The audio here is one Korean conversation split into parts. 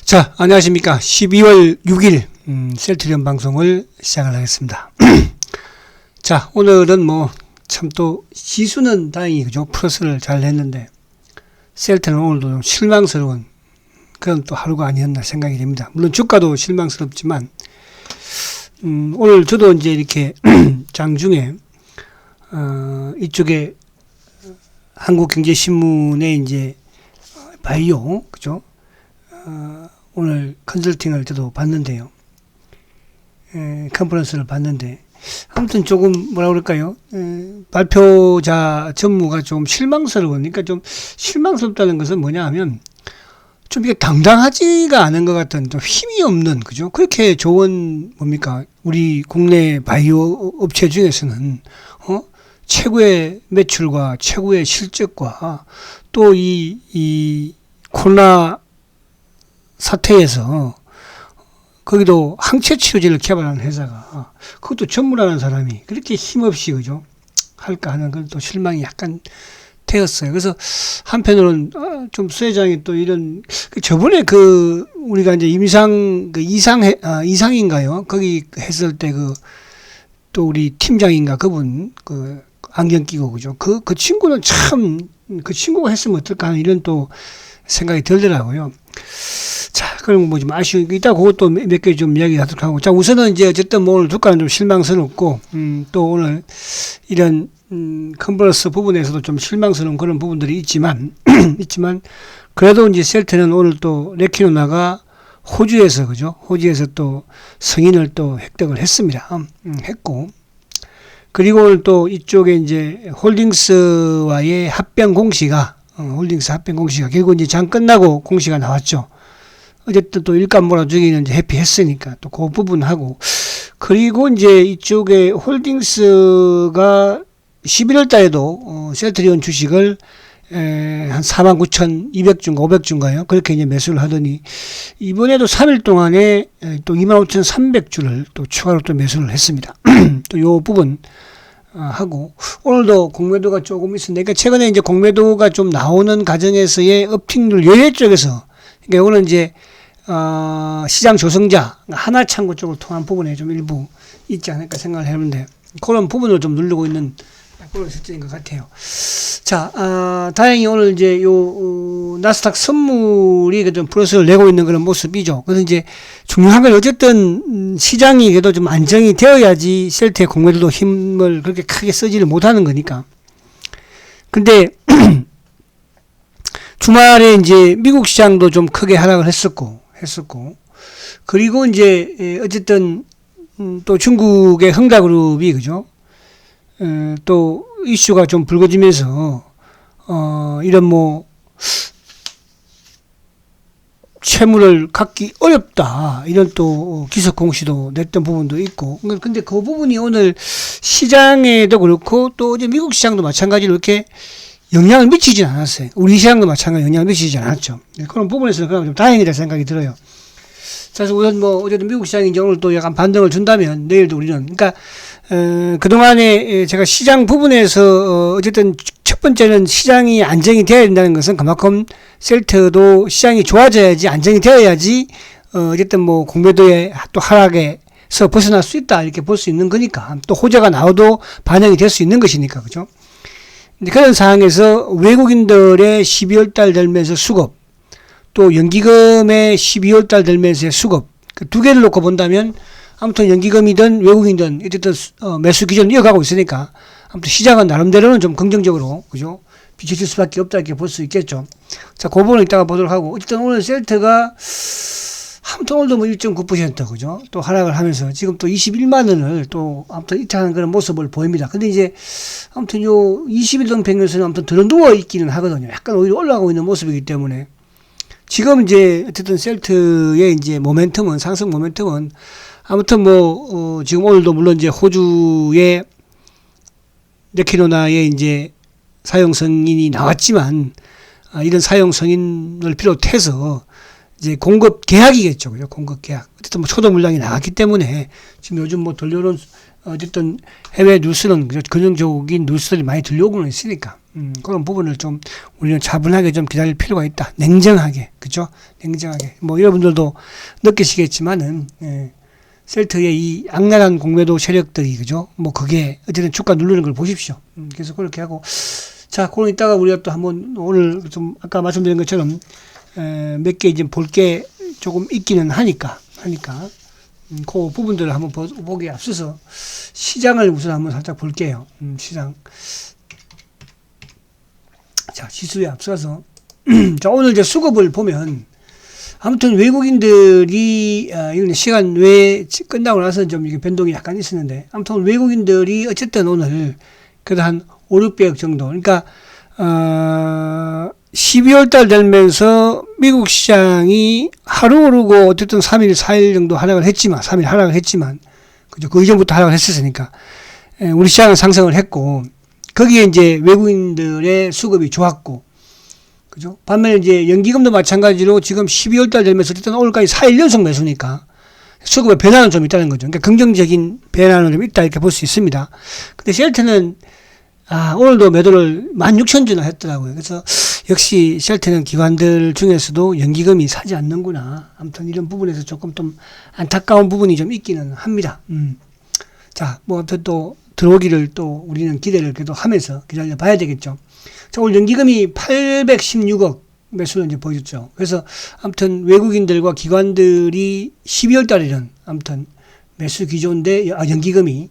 자, 안녕하십니까. 12월 6일 셀트리온 방송을 시작을 하겠습니다. 자, 오늘은 참 또 지수는 다행히 그죠, 플러스를 잘 냈는데 셀트는 오늘도 좀 실망스러운 그런 또 하루가 아니었나 생각이 됩니다. 물론 주가도 실망스럽지만 오늘 저도 이제 이렇게 장중에 이쪽에 한국경제신문에 이제 바이오 그죠, 오늘 컨설팅을 저도 봤는데요. 컨퍼런스를 봤는데 아무튼 조금 뭐라 그럴까요? 발표자 전무가 좀 실망스러우니까, 좀 실망스럽다는 것은 뭐냐 하면 좀 이게 당당하지가 않은 것 같은, 좀 힘이 없는, 그죠? 그렇게 좋은 뭡니까? 우리 국내 바이오 업체 중에서는 최고의 매출과 최고의 실적과 또 이 코로나 사태에서 거기도 항체 치료제를 개발하는 회사가, 그것도 전무라는 사람이 그렇게 힘없이 그죠 할까 하는 그런 또 실망이 약간 되었어요. 그래서 한편으로는 좀 수회장이 또 이런, 저번에 우리가 이제 이상인가요? 거기 했을 때 또 우리 팀장인가 그분 안경 끼고 그죠? 그 친구는 참, 그 친구가 했으면 어떨까 하는 이런 또 생각이 들더라고요. 자, 그럼 좀 아쉬운 게 있다. 그것도 몇 개 좀 이야기 하도록 하고. 자, 우선은 이제 어쨌든 오늘 주가는 좀 실망스럽고, 또 오늘 이런, 컨버러스 부분에서도 좀 실망스러운 그런 부분들이 있지만, 그래도 이제 셀트는 오늘 또 레키노나가 호주에서, 그죠? 호주에서 또 승인을 또 획득을 했습니다. 했고. 그리고 오늘 또 이쪽에 이제 홀딩스와의 합병 공시가, 홀딩스 합병 공시가 결국 이제 장 끝나고 공시가 나왔죠. 어쨌든 또 일감 몰아주기는 이제 회피했으니까 또 그 부분하고, 그리고 이제 이쪽에 홀딩스가 11월 달에도 셀트리온 주식을 한 49,200주인가 500주인가요? 그렇게 이제 매수를 하더니 이번에도 3일 동안에 또 25,300주를 또 추가로 또 매수를 했습니다. 또 요 부분 하고, 오늘도 공매도가 조금 있었는데, 그러니까 최근에 이제 공매도가 좀 나오는 과정에서의 업팅률 여외 쪽에서, 그러니까 오늘 이제 시장 조성자 하나창구 쪽을 통한 부분에 좀 일부 있지 않을까 생각을 해보는데, 그런 부분을 좀 누르고 있는 그런 실정인 것 같아요. 자, 다행히 오늘 이제 나스닥 선물이 좀 플러스를 내고 있는 그런 모습이죠. 그래서 이제 중요한 건 어쨌든 시장이 그래도 좀 안정이 되어야지 셀트의 공매도도 힘을 그렇게 크게 쓰지를 못하는 거니까. 근데 주말에 이제 미국 시장도 좀 크게 하락을 했었고, 그리고 이제 어쨌든 또 중국의 흥다그룹이 그죠, 또 이슈가 좀 불거지면서 이런 채무를 갚기 어렵다 이런 또 기습 공시도 냈던 부분도 있고, 근데 그 부분이 오늘 시장에도 그렇고 또 어제 미국 시장도 마찬가지로 이렇게 영향을 미치진 않았어요. 우리 시장도 마찬가지로 영향을 미치지 않았죠. 그런 부분에서는 그냥 좀 다행이다 생각이 들어요. 그래서 우선 어쨌든 미국 시장이 이제 오늘 또 약간 반등을 준다면 내일도 우리는, 그러니까 그동안에 제가 시장 부분에서 어쨌든 첫 번째는 시장이 안정이 되어야 된다는 것은 그만큼 셀트도 시장이 좋아져야지, 안정이 되어야지 어쨌든 공매도의 또 하락에서 벗어날 수 있다 이렇게 볼 수 있는 거니까, 또 호재가 나와도 반영이 될 수 있는 것이니까, 그죠? 그런 상황에서 외국인들의 12월 달 들면서 수급, 또 연기금의 12월 달 들면서의 수급, 그 두 개를 놓고 본다면 아무튼 연기금이든 외국인이든 어쨌든 매수 기준을 이어가고 있으니까 아무튼 시장은 나름대로는 좀 긍정적으로 그죠, 비춰질 수밖에 없다 이렇게 볼 수 있겠죠. 자, 그 부분을 이따가 보도록 하고, 어쨌든 오늘 셀트가 아무튼 오늘도 1.9% 그죠, 또 하락을 하면서 지금 또 21만 원을 또 아무튼 이탈하는 그런 모습을 보입니다. 근데 이제 아무튼 요 21동 평균선은 아무튼 들어 누워 있기는 하거든요. 약간 오히려 올라가고 있는 모습이기 때문에 지금 이제 어쨌든 셀트의 이제 모멘텀은, 상승 모멘텀은 아무튼 지금 오늘도 물론 이제 호주의 레키노나의 이제 사용 승인이 나왔지만, 이런 사용 승인을 비롯해서 이제 공급 계약이겠죠. 그죠? 공급 계약. 어쨌든 초도 물량이 나갔기 때문에 지금 요즘 돌려놓은 어쨌든 해외 뉴스는 긍정적인 뉴스들이 많이 들려오고는 있으니까 그런 부분을 좀 우리는 차분하게 좀 기다릴 필요가 있다. 냉정하게, 그죠? 냉정하게. 뭐 여러분들도 느끼시겠지만은 셀트의 이 악랄한 공매도 세력들이, 그죠? 뭐 그게 어쨌든 주가 누르는 걸 보십시오. 그래서 그렇게 하고, 자, 그럼 이따가 우리가 또 한번 오늘 좀 아까 말씀드린 것처럼 몇 개 이제 볼 게 조금 있기는 하니까 그 부분들을 한번 보기에 앞서서 시장을 우선 한번 살짝 볼게요. 시장. 자, 지수에 앞서서 자, 오늘 이제 수급을 보면 아무튼 외국인들이 이런 시간 외에 끝나고 나서 좀 이게 변동이 약간 있었는데 아무튼 외국인들이 어쨌든 오늘 그래도 한 5, 600억 정도. 그러니까 12월 달 되면서 미국 시장이 하루 오르고 어쨌든 3일, 4일 정도 하락을 했지만, 3일 하락을 했지만, 그죠? 그 이전부터 하락을 했었으니까, 우리 시장은 상승을 했고, 거기에 이제 외국인들의 수급이 좋았고, 그죠? 반면에 이제 연기금도 마찬가지로 지금 12월 달 되면서 어쨌든 오늘까지 4일 연속 매수니까, 수급의 변화는 좀 있다는 거죠. 그러니까 긍정적인 변화는 좀 있다, 이렇게 볼 수 있습니다. 근데 셀트는 오늘도 매도를 16,000주나 했더라고요. 그래서 역시 셀트는 기관들 중에서도 연기금이 사지 않는구나. 아무튼 이런 부분에서 조금 좀 안타까운 부분이 좀 있기는 합니다. 자, 뭐 아무튼 또 들어오기를 또 우리는 기대를 그래도 하면서 기다려 봐야 되겠죠. 자, 오늘 연기금이 816억 매수를 이제 보여줬죠. 그래서 아무튼 외국인들과 기관들이 12월 달에는 아무튼 매수 기조인데 연기금이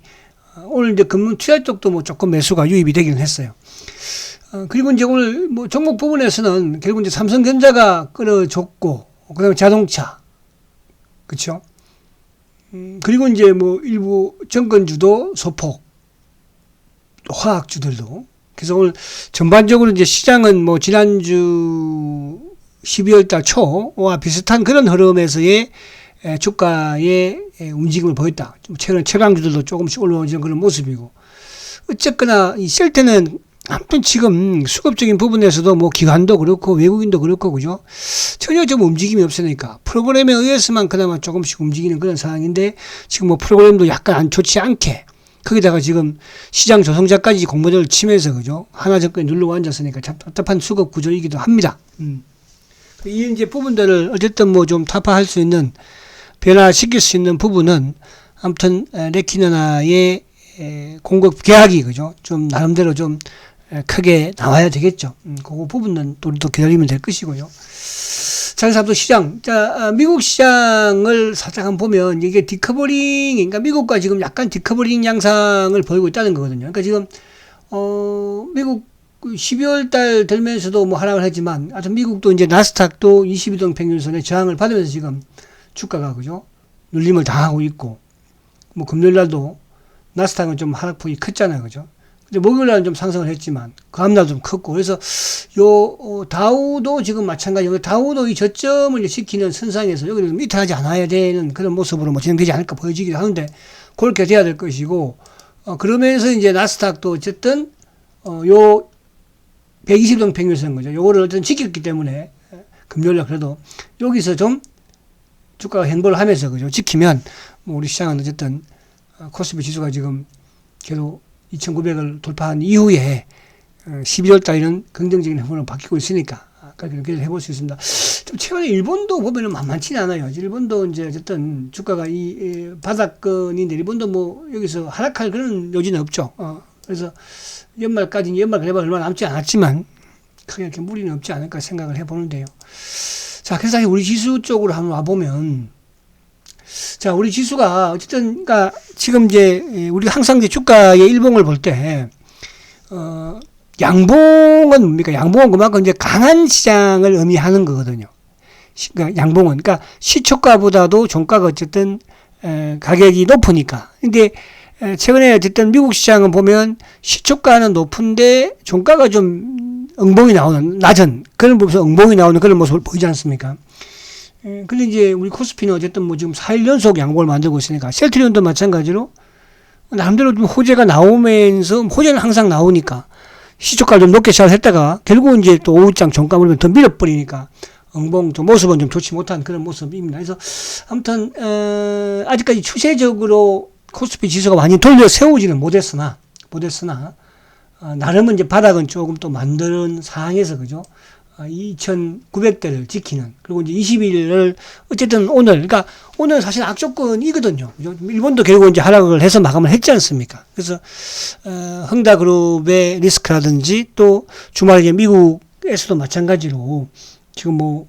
오늘 이제 금융 투자 쪽도 뭐 조금 매수가 유입이 되기는 했어요. 그리고 이제 오늘 뭐 종목 부분에서는 결국 이제 삼성전자가 끌어줬고, 그 다음에 자동차. 그쵸? 그리고 이제 뭐 일부 정권주도 소폭, 화학주들도. 그래서 오늘 전반적으로 이제 시장은 뭐 지난주 12월 달 초와 비슷한 그런 흐름에서의 주가의 움직임을 보였다. 최근 최강주들도 조금씩 올라오는 그런 모습이고. 어쨌거나 이 셀트는 아무튼 지금 수급적인 부분에서도 뭐 기관도 그렇고 외국인도 그렇고, 그죠? 전혀 좀 움직임이 없으니까 프로그램에 의해서만 그나마 조금씩 움직이는 그런 상황인데 지금 뭐 프로그램도 약간 안 좋지 않게 거기다가 지금 시장 조성자까지 공모전을 치면서, 그죠? 하나 정권이 누르고 앉았으니까 참 답답한 수급 구조이기도 합니다. 이 이제 부분들을 어쨌든 뭐 좀 타파할 수 있는, 변화시킬 수 있는 부분은 아무튼 레키너나의 공급 계약이, 그죠? 좀 나름대로 좀 크게 나와야 되겠죠. 그 부분은 또 우리도 기다리면 될 것이고요. 자, 그래서 시장. 자, 미국 시장을 살짝 한번 보면 이게 디커버링, 그러니까 미국과 지금 약간 디커버링 양상을 보이고 있다는 거거든요. 그러니까 지금, 미국 12월 달 되면서도 뭐 하락을 했지만, 하여튼 미국도 이제 나스닥도 22동 평균선에 저항을 받으면서 지금 주가가, 그죠? 눌림을 당하고 있고, 뭐 금요일 날도 나스닥은 좀 하락폭이 컸잖아요. 그죠? 근데 목요일 날은 좀 상승을 했지만, 그 다음날 좀 컸고, 그래서 다우도 지금 마찬가지고, 다우도 이 저점을 이제 지키는 선상에서 여기를 좀 이탈하지 않아야 되는 그런 모습으로 뭐 진행되지 않을까 보여지기도 하는데, 그렇게 돼야 될 것이고, 그러면서 이제 나스닥도 어쨌든, 120동 평균선 거죠. 요거를 어쨌든 지켰기 때문에, 금요일 날 그래도 여기서 좀 주가가 행보를 하면서, 그죠? 지키면, 뭐 우리 시장은 어쨌든, 코스피 지수가 지금 계속 2,900을 돌파한 이후에 11월 달에는 긍정적인 흐름으로 바뀌고 있으니까 그렇게 해볼 수 있습니다. 좀 최근에 일본도 보면은 만만치는 않아요. 일본도 이제 어쨌든 주가가 이 바닥권인데 일본도 뭐 여기서 하락할 그런 요지는 없죠. 그래서 연말 그래봐 얼마 남지 않았지만 크게 이렇게 무리는 없지 않을까 생각을 해보는데요. 자, 그래서 우리 지수 쪽으로 한번 와보면, 자, 우리 지수가 어쨌든, 그러니까 지금 이제 우리 항상 이제 주가의 일봉을 볼 때, 양봉은 뭡니까? 양봉은 그만큼 이제 강한 시장을 의미하는 거거든요. 그러니까 양봉은, 그러니까 시초가보다도 종가가 어쨌든 가격이 높으니까. 근데 최근에 어쨌든 미국 시장은 보면 시초가는 높은데 종가가 좀 응봉이 나오는, 낮은 그런 부분에서 응봉이 나오는 그런 모습을 보이지 않습니까? 근데 이제 우리 코스피는 어쨌든 뭐 지금 4일 연속 양봉을 만들고 있으니까, 셀트리온도 마찬가지로 나름대로 좀 호재가 나오면서, 호재는 항상 나오니까 시초가를 좀 높게 시작했다가 결국은 이제 또 오후장 종가 물면 더 밀어버리니까 응봉 좀 모습은 좀 좋지 못한 그런 모습입니다. 그래서 아무튼 아직까지 추세적으로 코스피 지수가 많이 돌려 세우지는 못했으나 나름은 이제 바닥은 조금 또 만드는 상황에서 그죠? 2,900대를 지키는, 그리고 이제 20일을 어쨌든 오늘, 그러니까 오늘 사실 악조건이거든요. 그죠? 일본도 결국 이제 하락을 해서 마감을 했지 않습니까? 그래서 흥다그룹의 리스크라든지 또 주말에 이제 미국에서도 마찬가지로 지금 뭐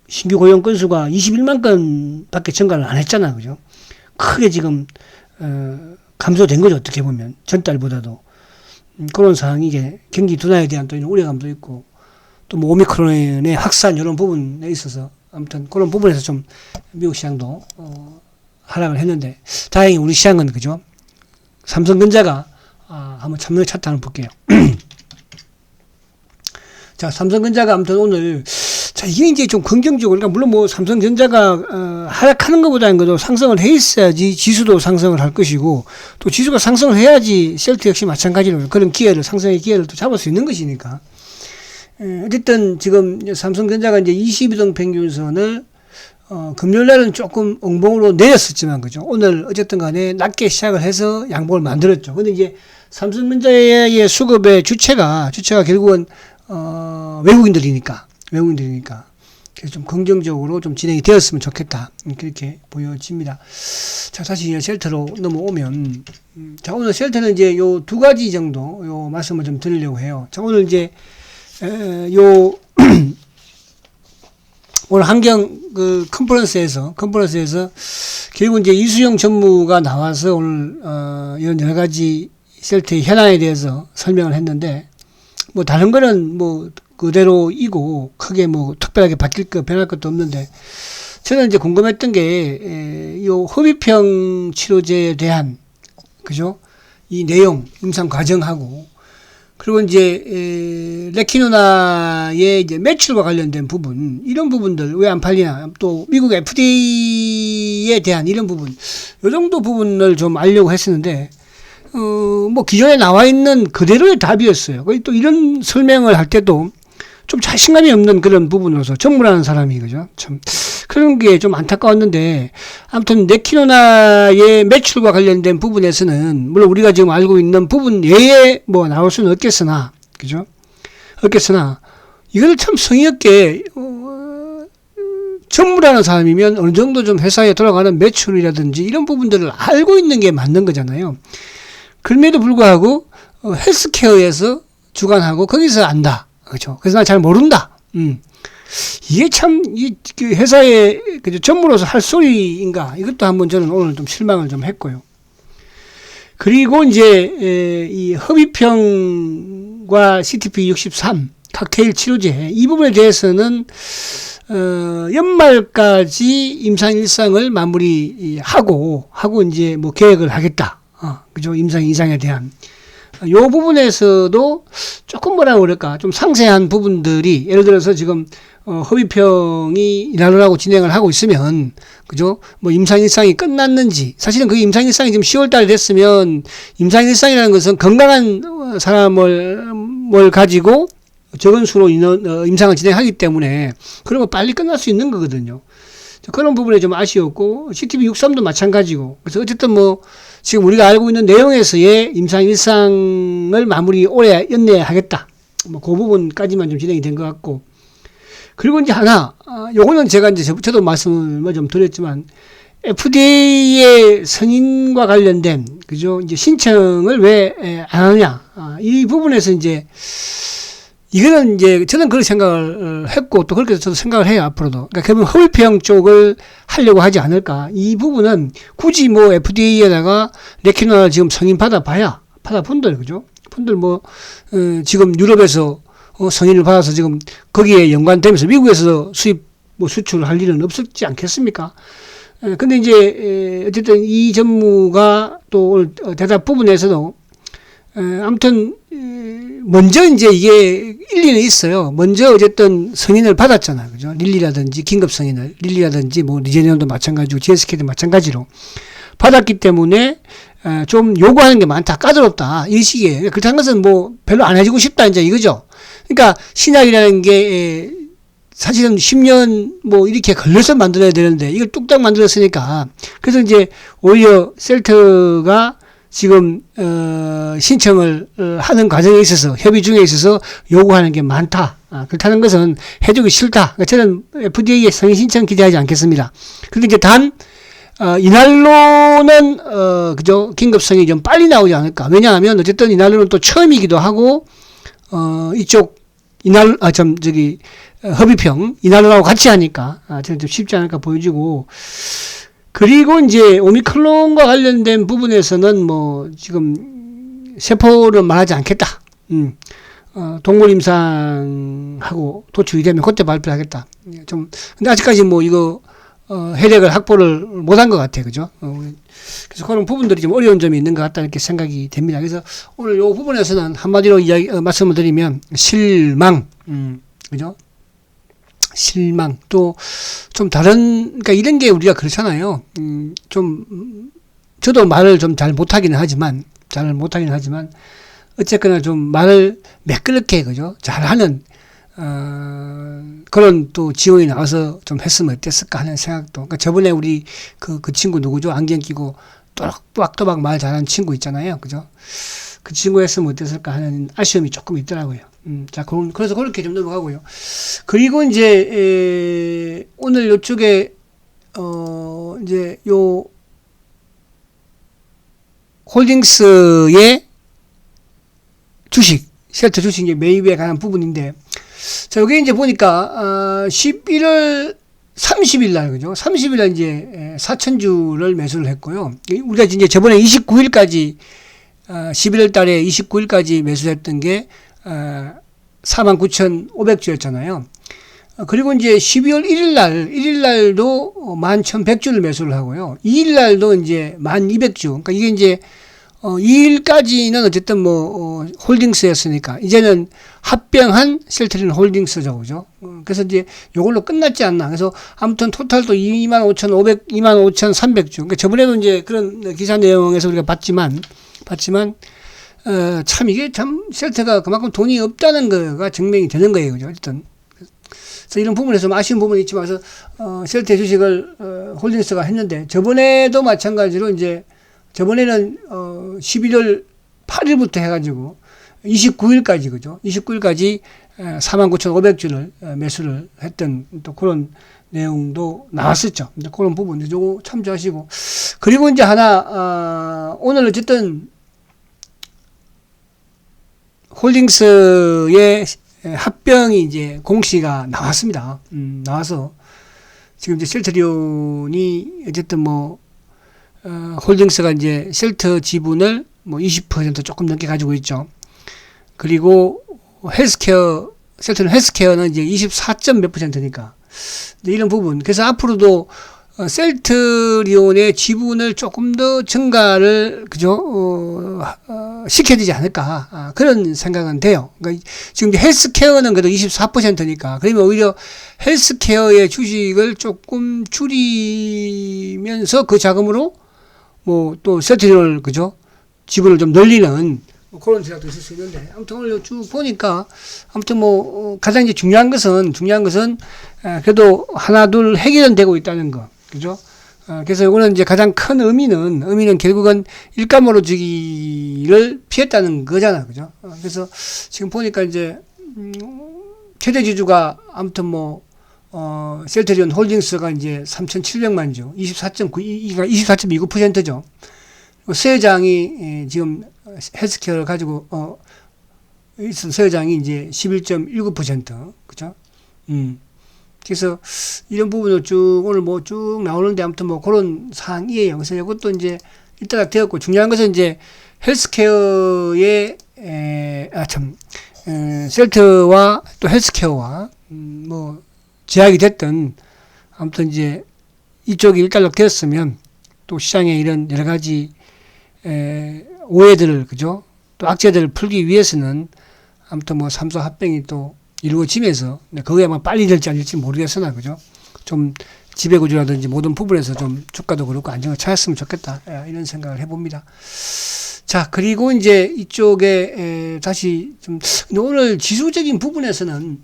신규 고용 건수가 21만 건밖에 증가를 안 했잖아요. 그죠? 크게 지금 감소된 거죠. 어떻게 보면 전달보다도. 그런 상황이 이게 경기 둔화에 대한 또 이런 우려감도 있고, 또 뭐 오미크론의 확산 이런 부분에 있어서 아무튼 그런 부분에서 좀 미국 시장도 하락을 했는데, 다행히 우리 시장은 그죠? 삼성전자가 한번 참는 차트 한번 볼게요. 자, 삼성전자가 아무튼 오늘, 자, 이게 이제 좀 긍정적으로, 그러니까 물론 뭐 삼성전자가 하락하는 것보다는 그래도 상승을 해 있어야지 지수도 상승을 할 것이고, 또 지수가 상승을 해야지 셀트 역시 마찬가지로 그런 기회를, 상승의 기회를 또 잡을 수 있는 것이니까. 어쨌든 지금 삼성전자가 이제 22등 평균선을 금요일 날은 조금 엉봉으로 내렸었지만 그죠? 오늘 어쨌든 간에 낮게 시작을 해서 양봉을 만들었죠. 근데 이제 삼성전자의 수급의 주체가 결국은 외국인들이니까 그래서 좀 긍정적으로 좀 진행이 되었으면 좋겠다, 그렇게 보여집니다. 자, 다시 셀트로 넘어오면, 자, 오늘 셀트는 이제 요 두 가지 정도 요 말씀을 좀 드리려고 해요. 자, 오늘 이제 오늘 환경 컨퍼런스에서 결국 이제 이수영 전무가 나와서 오늘 이런 여러 가지 셀트의 현황에 대해서 설명을 했는데, 뭐 다른 거는 뭐 그대로이고 크게 뭐 특별하게 변할 것도 없는데, 저는 이제 궁금했던 게 요 허비평 치료제에 대한 그죠? 이 내용, 임상 과정하고, 그리고 이제 레키노나의 이제 매출과 관련된 부분, 이런 부분들 왜 안 팔리나, 또 미국 FDA에 대한 이런 부분, 요 정도 부분을 좀 알려고 했었는데, 뭐 기존에 나와 있는 그대로의 답이었어요. 또 이런 설명을 할 때도 좀 자신감이 없는 그런 부분으로서, 전문하는 사람이 그죠? 참 그런 게 좀 안타까웠는데, 아무튼 레키노나의 매출과 관련된 부분에서는 물론 우리가 지금 알고 있는 부분 외에 뭐 나올 수는 없겠으나 그죠? 이걸 참 성의 없게 전문하는 사람이면 어느 정도 좀 회사에 돌아가는 매출이라든지 이런 부분들을 알고 있는 게 맞는 거잖아요. 그럼에도 불구하고 헬스케어에서 주관하고 거기서 안다. 그렇죠. 그래서 나 잘 모른다. 이게 참, 그 회사의 전무로서 할 소리인가. 이것도 한번 저는 오늘 좀 실망을 좀 했고요. 그리고 이제, 이 허비평과 CTP63 칵테일 치료제, 이 부분에 대해서는, 연말까지 임상 일상을 마무리하고 이제 뭐 계획을 하겠다. 그죠. 임상 이상에 대한. 요 부분에서도 조금 뭐라 그럴까, 좀 상세한 부분들이, 예를 들어서 지금 허비평이 일하느라고 진행을 하고 있으면 그죠, 뭐 임상일상이 끝났는지, 사실은 그 임상일상이 지금 10월달에 됐으면, 임상일상이라는 것은 건강한 사람을 가지고 적은 수로 임상을 진행하기 때문에 그런 거 빨리 끝날 수 있는 거거든요. 그런 부분에 좀 아쉬웠고, CTP63도 마찬가지고. 그래서 어쨌든 뭐 지금 우리가 알고 있는 내용에서의 임상 일상을 마무리 올해 연내하겠다. 뭐 그 부분까지만 좀 진행이 된 것 같고. 그리고 이제 하나, 요거는 제가 이제 저도 말씀을 좀 드렸지만, FDA의 승인과 관련된 그죠, 이제 신청을 왜 안 하느냐, 이 부분에서 이제 이거는 이제 저는 그렇게 생각을 했고, 또 그렇게 저도 생각을 해요, 앞으로도. 그러니까 결국 허위평 쪽을 하려고 하지 않을까. 이 부분은 굳이 뭐 FDA에다가 레키노나 지금 승인 받아본들, 그죠? 분들 뭐, 지금 유럽에서 승인을 받아서 지금 거기에 연관되면서 미국에서 수출을 할 일은 없었지 않겠습니까? 근데 이제, 어쨌든 이 전무가 또 오늘 대답 부분에서도, 아무튼, 먼저 이제 이게 일리는 있어요. 먼저 어쨌든 승인을 받았잖아요. 그죠? 릴리라든지 긴급 승인을, 릴리라든지 뭐 리제니언도 마찬가지고 GSK도 마찬가지로 받았기 때문에 좀 요구하는 게 많다. 까다롭다. 이 시기에. 그렇다는 것은 뭐 별로 안 해주고 싶다. 이제 이거죠. 그러니까 신약이라는 게 사실은 10년 뭐 이렇게 걸려서 만들어야 되는데 이걸 뚝딱 만들었으니까 그래서 이제 오히려 셀트가 지금 신청을 하는 과정에 있어서 협의 중에 있어서 요구하는 게 많다. 그렇다는 것은 해주기 싫다. 그러니까 저는 FDA에 성의 신청 기대하지 않겠습니다. 그런데 이제 단 이날로는 그죠 긴급성이 좀 빨리 나오지 않을까. 왜냐하면 어쨌든 이날로는 또 처음이기도 하고 이쪽 허비평 이날로하고 같이 하니까 저는 좀 쉽지 않을까 보여지고. 그리고 이제 오미크론과 관련된 부분에서는 뭐 지금 세포를 말하지 않겠다. 동물 임상하고 도출이 되면 그때 발표하겠다. 좀 근데 아직까지 뭐 이거 혜택을 확보를 못한 것 같아요, 그죠? 그래서 그런 부분들이 좀 어려운 점이 있는 것 같다 이렇게 생각이 됩니다. 그래서 오늘 이 부분에서는 한마디로 말씀을 드리면 실망, 그죠? 실망 또 좀 다른 그러니까 이런 게 우리가 그렇잖아요. 좀 저도 말을 좀 잘 못하기는 하지만 어쨌거나 좀 말을 매끄럽게 그죠 잘하는 그런 또 지원이 나와서 좀 했으면 어땠을까 하는 생각도. 그러니까 저번에 우리 그 친구 누구죠? 안경 끼고 또박또박 말 잘하는 친구 있잖아요, 그죠? 그 친구 했으면 어땠을까 하는 아쉬움이 조금 있더라고요. 자, 그래서 그렇게 좀 넘어가고요. 그리고 이제, 오늘 요쪽에, 이제 요, 홀딩스의 주식, 셀트 주식 매입에 관한 부분인데, 자, 여기 이제 보니까, 11월 30일 날, 그죠? 30일 날 이제 4,000주를 매수를 했고요. 우리가 이제 저번에 29일까지 11월 달에 29일까지 매수했던 게 49,500주였잖아요. 그리고 이제 12월 1일 날도 11,100주를 매수를 하고요. 2일 날도 이제 1,200주. 그러니까 이게 이제 2일까지는 어쨌든 뭐 홀딩스였으니까 이제는 합병한 셀트리온 홀딩스죠, 그죠? 그래서 이제 요걸로 끝났지 않나. 그래서 아무튼 토탈도 25,500, 25,300주. 그러니까 저번에도 이제 그런 기사 내용에서 우리가 봤지만 참 이게 참 셀트가 그만큼 돈이 없다는 거가 증명이 되는 거예요, 그죠? 어쨌든. 그래서 이런 부분에서 좀 아쉬운 부분이 있지만, 그래서 셀트의 주식을 홀딩스가 했는데 저번에도 마찬가지로 이제 저번에는 11월 8일부터 해가지고 29일까지 그죠? 29일까지 49,500주를 매수를 했던 또 그런 내용도 나왔었죠. 그런 부분 요거 참조하시고. 그리고 이제 하나 오늘 어쨌든 홀딩스의 합병이 이제 공시가 나왔습니다. 나와서 지금 이제 셀트리온이 어쨌든 뭐 홀딩스가 이제 셀트 지분을 뭐 20% 조금 넘게 가지고 있죠. 그리고 헬스케어, 셀트리온 헬스케어는 이제 24점 몇 %니까. 이런 부분. 그래서 앞으로도 셀트리온의 지분을 조금 더 증가를, 그죠? 시켜야 되지 않을까. 그런 생각은 돼요. 그러니까 지금 헬스케어는 그래도 24%니까. 그러면 오히려 헬스케어의 주식을 조금 줄이면서 그 자금으로 뭐 또 셀트리온을, 그죠? 지분을 좀 늘리는 그런 제작도 있을 수 있는데, 아무튼 오늘 쭉 보니까, 아무튼 뭐, 가장 이제 중요한 것은, 그래도 하나, 둘 해결은 되고 있다는 거. 그죠? 그래서 이거는 이제 가장 큰 의미는 결국은 일감으로 주기를 피했다는 거잖아. 그죠? 그래서 지금 보니까 이제, 최대 지주가 아무튼 뭐, 셀트리온 홀딩스가 이제 3,700만 주, 24.29%죠. 수혜장이 지금 헬스케어를 가지고 수혜장이 이제 11.19%, 그죠? 그래서 이런 부분을 쭉 오늘 뭐 쭉 나오는데 아무튼 뭐 그런 사항이에요. 그래서 이것도 이제 일단락 되었고, 중요한 것은 이제 헬스케어의 셀트와 또 헬스케어와 뭐 제약이 됐던 아무튼 이제 이쪽이 일단락 되었으면 또 시장에 이런 여러 가지 오해들을, 그죠? 또 악재들을 풀기 위해서는 아무튼 뭐 삼소 합병이 또 이루어지면서, 그게 아마 빨리 될지 아닐지 모르겠으나, 그죠? 좀 지배구조라든지 모든 부분에서 좀 주가도 그렇고 안정을 찾았으면 좋겠다. 이런 생각을 해봅니다. 자, 그리고 이제 이쪽에 다시 좀, 오늘 지수적인 부분에서는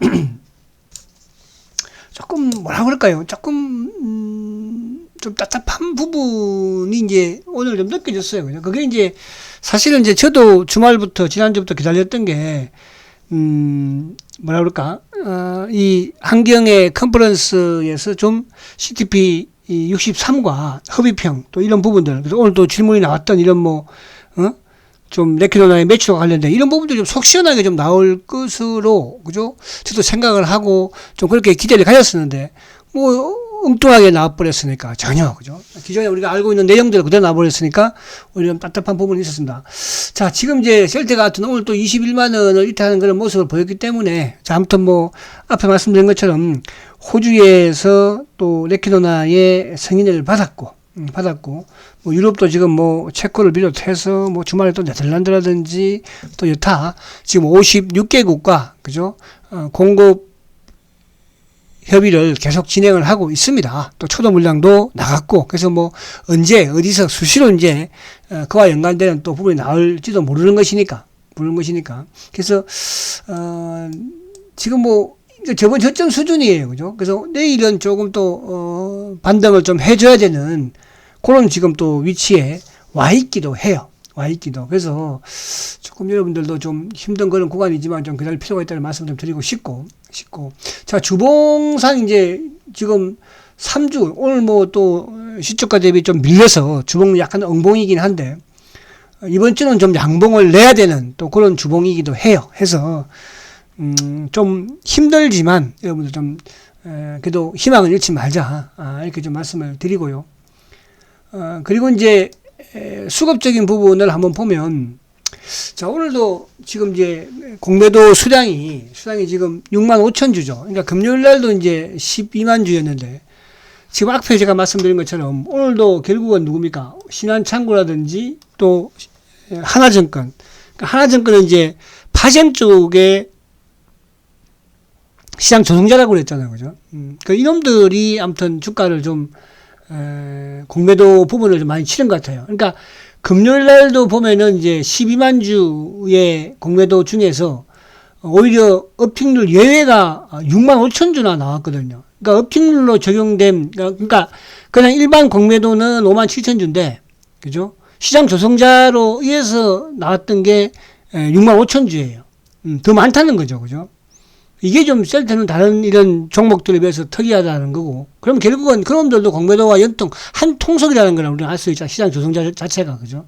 조금 뭐라 그럴까요? 조금 좀 답답한 부분이 이제 오늘 좀 느껴졌어요. 그죠? 그게 이제 사실은 이제 저도 주말부터 지난주부터 기다렸던 게 뭐라 그럴까? 이 환경의 컨퍼런스에서 좀 CTP 63과 협의평 또 이런 부분들, 그래서 오늘 또 질문이 나왔던 이런 뭐 좀 레퀴노나의 매출과 관련된 이런 부분들이 좀 속 시원하게 좀 나올 것으로, 그죠? 저도 생각을 하고 좀 그렇게 기대를 가졌었는데 뭐 엉뚱하게 나와버렸으니까 전혀, 그죠? 기존에 우리가 알고 있는 내용대로 그대로 나와버렸으니까 오히려 좀 답답한 부분이 있었습니다. 자, 지금 이제 셀트 같은 오늘 또 21만 원을 이탈하는 그런 모습을 보였기 때문에, 자, 아무튼 뭐 앞에 말씀드린 것처럼 호주에서 또 레퀴노나의 승인을 받았고 뭐 유럽도 지금 뭐 체코를 비롯해서 뭐 주말에 또 네덜란드라든지 또 여타 지금 56개국과 그죠? 공급 협의를 계속 진행을 하고 있습니다. 또 초도 물량도 나갔고, 그래서 뭐 언제 어디서 수시로 이제 그와 연관되는 또 부분이 나올지도 모르는 것이니까. 그래서 지금 뭐 저번 저점 수준이에요, 그죠? 그래서 내일은 조금 또 반등을 좀 해줘야 되는 그런 지금 또 위치에 와 있기도 해요. 그래서 조금 여러분들도 좀 힘든 그런 구간이지만 좀 기다릴 필요가 있다는 말씀 좀 드리고 싶고. 자, 주봉상 이제 지금 3주, 오늘 뭐 또 시초가 대비 좀 밀려서 주봉 약간 엉봉이긴 한데, 이번 주는 좀 양봉을 내야 되는 또 그런 주봉이기도 해요. 해서, 좀 힘들지만 여러분들 좀, 그래도 희망을 잃지 말자. 이렇게 좀 말씀을 드리고요. 그리고 이제 수급적인 부분을 한번 보면, 자, 오늘도 지금 이제 공매도 수량이 지금 6만 5천 주죠. 그러니까 금요일 날도 이제 12만 주였는데, 지금 앞에 제가 말씀드린 것처럼 오늘도 결국은 누굽니까? 신한창고라든지 또 하나증권. 그러니까 하나증권은 이제 파생 쪽에 시장 조성자라고 그랬잖아요. 그죠? 그 이놈들이 아무튼 주가를 좀 공매도 부분을 좀 많이 치는 것 같아요. 그러니까 금요일 날도 보면은 이제 12만 주의 공매도 중에서 오히려 업팅률 예외가 6만 5천 주나 나왔거든요. 그러니까 업팅률로 적용된, 그러니까 그냥 일반 공매도는 5만 7천 주인데, 그죠? 시장 조성자로 의해서 나왔던 게 6만 5천 주예요. 더 많다는 거죠. 그죠? 이게 좀 셀트는 다른 이런 종목들에 비해서 특이하다는 거고, 그럼 결국은 그놈들도 공매도와 연통, 한 통속이라는 걸 우리가 알 수 있죠. 시장 조성자 자체가, 그죠?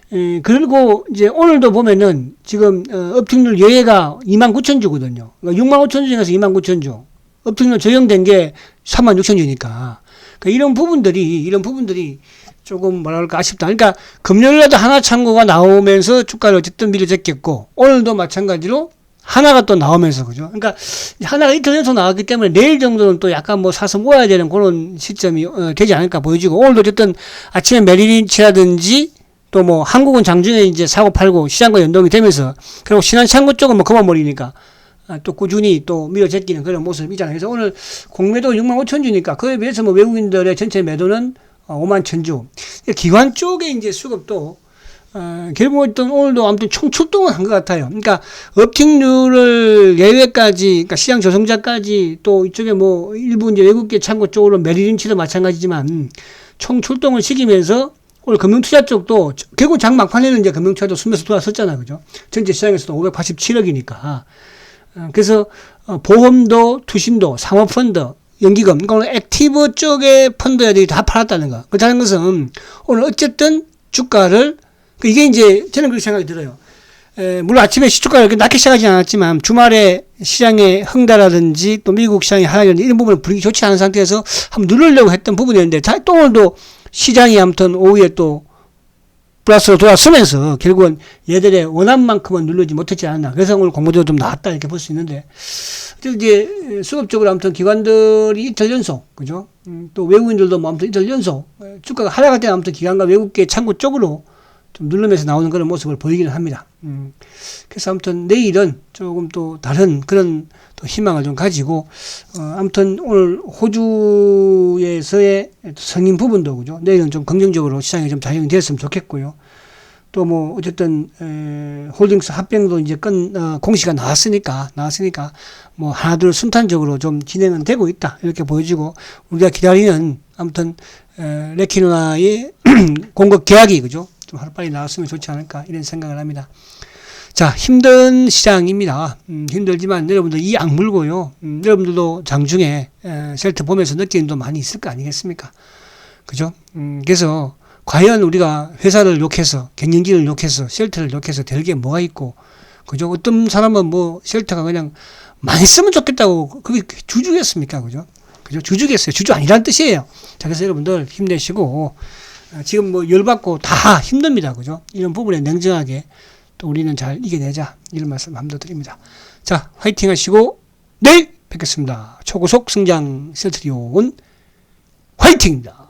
그리고 이제 오늘도 보면은 지금, 업팅률 예외가 2만 9천 주거든요. 그러니까 6만 5천 주 중에서 2만 9천 주. 업팅률 적용된 게 3만 6천 주니까. 그러니까 이런 부분들이 조금 뭐랄까 아쉽다. 그러니까 금요일날도 하나 창고가 나오면서 주가를 어쨌든 밀어제꼈고, 오늘도 마찬가지로 하나가 또 나오면서, 그죠? 그러니까 하나가 이틀 연속 나왔기 때문에 내일 정도는 또 약간 뭐 사서 모아야 되는 그런 시점이 되지 않을까 보여지고, 오늘도 어쨌든 아침에 메리린치라든지 또 뭐 한국은 장중에 이제 사고 팔고 시장과 연동이 되면서, 그리고 신한창고 쪽은 뭐 그만버리니까 또 꾸준히 또 밀어제끼는 그런 모습이잖아요. 그래서 오늘 공매도 6만 5천 주니까 그에 비해서 뭐 외국인들의 전체 매도는 5만 천 주. 기관 쪽에 이제 수급도 결국 오늘도 아무튼 총 출동을 한 것 같아요. 그러니까 업팅률을 예외까지, 그러니까 시장 조성자까지 또 이쪽에 뭐 일부 이제 외국계 창고 쪽으로 메리린치도 마찬가지지만 총 출동을 시키면서 오늘 금융투자 쪽도 결국 장 막판에는 이제 금융투자도 숨에서 돌아섰잖아요. 그죠? 전체 시장에서도 587억이니까. 그래서 보험도, 투신도, 상호펀드, 연기금, 그러니까 오늘 액티브 쪽의 펀드 애들이 다 팔았다는 거. 그렇다는 것은 오늘 어쨌든 주가를, 이게 이제 저는 그렇게 생각이 들어요. 물론 아침에 시초가가 이렇게 낮게 시작하지 않았지만 주말에 시장의 흥다라든지 또 미국 시장의 하락이라든지 이런 부분은 분위기 좋지 않은 상태에서 한번 누르려고 했던 부분이었는데, 또 오늘도 시장이 아무튼 오후에 또 플러스로 돌아서면서 결국은 얘들의 원한만큼은 누르지 못했지 않았나. 그래서 오늘 공모도 좀 나왔다 이렇게 볼 수 있는데, 이제 수급적으로 아무튼 기관들이 이틀 연속, 그죠? 또 외국인들도 뭐 아무튼 이틀 연속 주가가 하락할 때는 아무튼 기관과 외국계 창구 쪽으로 좀 누르면서 나오는 그런 모습을 보이기는 합니다. 그래서 아무튼 내일은 조금 또 다른 그런 또 희망을 좀 가지고, 아무튼 오늘 호주에서의 성인 부분도, 그죠? 내일은 좀 긍정적으로 시장이 좀 작용이 됐으면 좋겠고요. 또 뭐 어쨌든 홀딩스 합병도 이제 공시가 나왔으니까 뭐 하나둘 순탄적으로 좀 진행은 되고 있다 이렇게 보여지고, 우리가 기다리는 아무튼 레키노나의 공급 계약이 그죠, 좀 하루빨리 나왔으면 좋지 않을까 이런 생각을 합니다. 자, 힘든 시장입니다. 힘들지만 여러분들 이 악물고요. 여러분들도 장중에 셀트 보면서 느끼는 도 많이 있을 거 아니겠습니까? 그죠? 그래서 과연 우리가 회사를 욕해서, 경영진을 욕해서, 셀트를 욕해서 될 게 뭐가 있고, 그죠? 어떤 사람은 뭐 셀트가 그냥 망했으면 좋겠다고 그게 주주겠습니까? 그죠? 그죠? 주주겠어요. 주주 아니란 뜻이에요. 자, 그래서 여러분들 힘내시고, 지금 뭐 열받고 다 힘듭니다. 그죠? 이런 부분에 냉정하게 또 우리는 잘 이겨내자, 이런 말씀 한번 더 드립니다. 자, 화이팅 하시고 내일 뵙겠습니다. 초고속 성장 셀트리온 화이팅입니다.